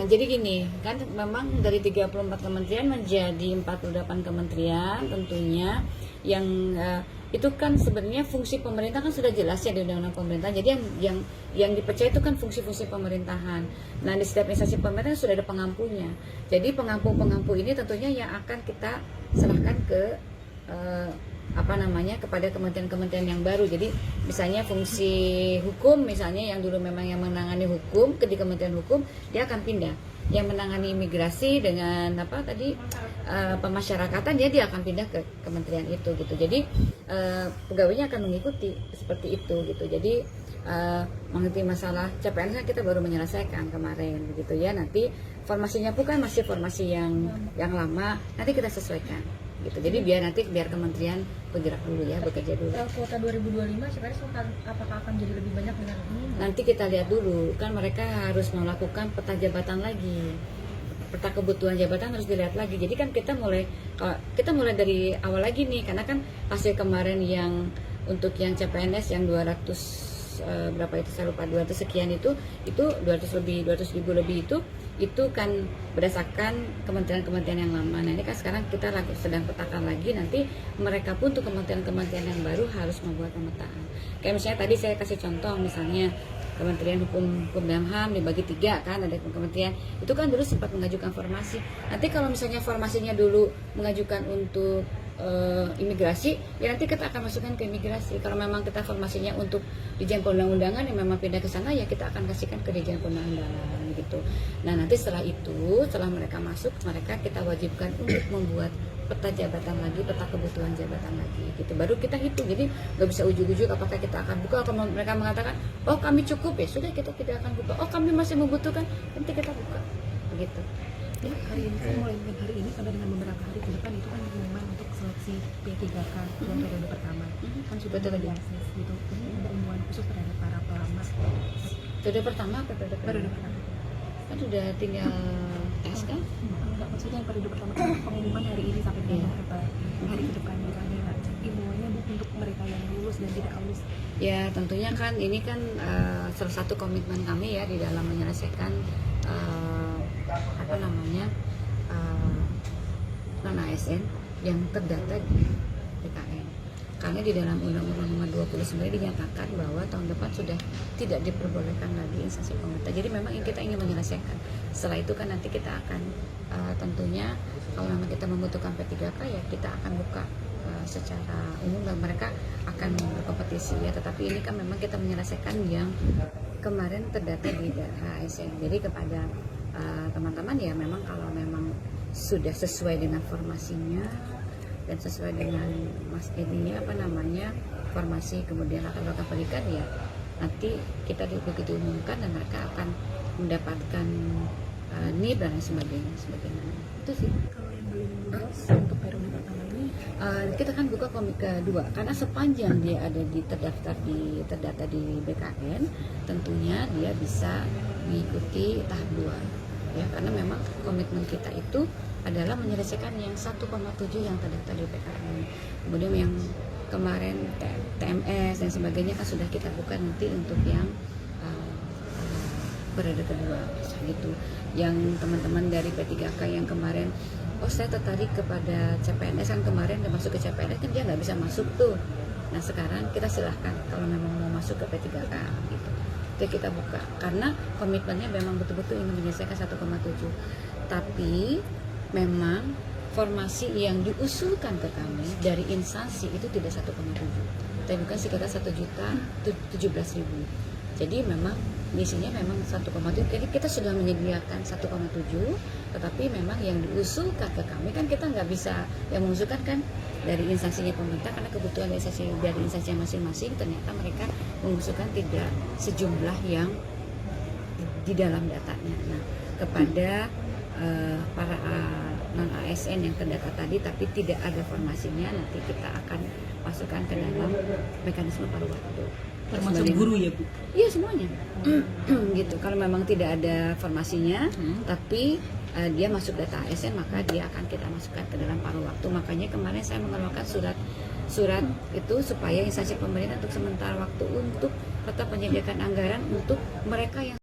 Jadi gini, kan memang dari 34 kementerian menjadi 48 kementerian tentunya yang itu kan sebenarnya fungsi pemerintah kan sudah jelas ya di Undang-Undang Pemerintah. Jadi yang dipercaya itu kan fungsi-fungsi pemerintahan. Nah, di setiap instansi pemerintah sudah ada pengampunya. Jadi pengampu-pengampu ini tentunya yang akan kita serahkan ke kepada kementerian-kementerian yang baru. Jadi misalnya fungsi hukum, misalnya yang dulu memang yang menangani hukum di Kementerian Hukum, dia akan pindah. Yang menangani imigrasi dengan pemasyarakatan, dia akan pindah ke kementerian itu gitu. Jadi pegawainya akan mengikuti seperti itu gitu. Jadi mengerti masalah CPNS kan kita baru menyelesaikan kemarin begitu ya. Nanti formasinya pun kan masih formasi yang lama, nanti kita sesuaikan gitu. Jadi biar kementerian bergerak dulu ya, bekerja dulu. Kuota 2025 CPNS apakah akan jadi lebih banyak dengan ini? Nanti kita lihat dulu, kan mereka harus melakukan peta jabatan lagi. Peta kebutuhan jabatan harus dilihat lagi. Jadi kan kita mulai dari awal lagi nih, karena kan hasil kemarin yang untuk yang CPNS yang 200 berapa itu saya lupa, 200 sekian itu 200 ribu lebih itu kan berdasarkan kementerian-kementerian yang lama. Nah ini kan sekarang kita sedang petakan lagi, nanti mereka pun untuk kementerian-kementerian yang baru harus membuat pemetaan. Kayak misalnya tadi saya kasih contoh, misalnya Kementerian Hukum dan HAM dibagi 3 kan, ada kementerian itu kan dulu sempat mengajukan formasi. Nanti kalau misalnya formasinya dulu mengajukan untuk imigrasi, ya nanti kita akan masukkan ke imigrasi. Kalau memang kita formasinya untuk Dirjen Perundang-undangan yang memang pindah ke sana, ya kita akan kasihkan ke Dirjen Perundang-undangan gitu. Nah nanti setelah mereka masuk, mereka kita wajibkan untuk membuat peta jabatan lagi, peta kebutuhan jabatan lagi gitu. Baru kita hitung. Jadi nggak bisa ujuk-ujuk apakah kita akan buka. Kalau mereka mengatakan, oh kami cukup, ya sudah kita tidak akan buka. Oh kami masih membutuhkan, nanti kita buka begitu. Ya, hari ini kan mulai dengan hari ini sampai dengan beberapa hari ke depan itu kan pengumuman untuk seleksi P3K yang periode pertama kan sudah diakses gitu. Ini ada imbauan khusus terhadap para pelamar. Periode pertama apa periode pertama? Kan sudah tinggal tes kan? Enggak, maksudnya yang periode pertama kan pengumuman hari ini sampai dengan beberapa hari ke depan misalnya imbauannya untuk mereka yang lulus dan tidak lulus. Ya tentunya kan ini kan salah satu komitmen kami ya di dalam menyelesaikan non ASN yang terdata di BKN. Karena di dalam Undang-Undang Nomor 20 sebenarnya dinyatakan bahwa tahun depan sudah tidak diperbolehkan lagi instansi pemerintah. Jadi memang kita ingin menyelesaikan. Setelah itu kan nanti kita akan tentunya kalau memang kita membutuhkan P3K ya kita akan buka secara umum dan mereka akan berkompetisi ya. Tetapi ini kan memang kita menyelesaikan yang kemarin terdata di ASN. Jadi kepada teman-teman ya memang kalau memang sudah sesuai dengan formasinya dan sesuai dengan formasi kemudian latar belakang pendidikan ya nanti kita begitu umumkan dan mereka akan mendapatkan NIP dan lain sebagainya. Itu sih. Kalau yang belum lulus untuk periode pertama ini kita kan buka komik kedua karena sepanjang dia ada terdata di BKN tentunya dia bisa mengikuti tahap 2 ya, karena memang komitmen kita itu adalah menyelesaikan yang 1,7 yang terdaftar di BKN. Kemudian yang kemarin TMS dan sebagainya kan sudah kita buka nanti untuk yang periode kedua gitu. Yang teman-teman dari P3K yang kemarin saya tertarik kepada CPNS kan kemarin udah masuk ke CPNS kan dia nggak bisa masuk tuh. Nah sekarang kita silahkan kalau memang mau masuk ke P3K gitu. Itu kita buka karena komitmennya memang betul-betul ingin menyelesaikan 1,7. Tapi memang formasi yang diusulkan ke kami dari instansi itu tidak 1,7, tapi bukan sekitar 1.017.000. Jadi memang misinya memang 1,7. Jadi kita sudah menyediakan 1,7, tetapi memang yang diusulkan ke kami kan kita nggak bisa yang mengusulkan kan dari instansinya pemerintah karena kebutuhan dari instansi masing-masing ternyata mereka mengusulkan tidak sejumlah yang di dalam datanya. Nah kepada para non ASN yang terdata tadi tapi tidak ada formasinya nanti kita akan masukkan ke dalam mekanisme paruh waktu. Termasuk guru ya Bu? Iya semuanya. Gitu. Kalau memang tidak ada formasinya tapi dia masuk data ASN maka dia akan kita masukkan ke dalam paruh waktu. Makanya kemarin saya mengeluarkan surat itu supaya instansi pemerintah untuk sementara waktu untuk tetap menyediakan anggaran untuk mereka yang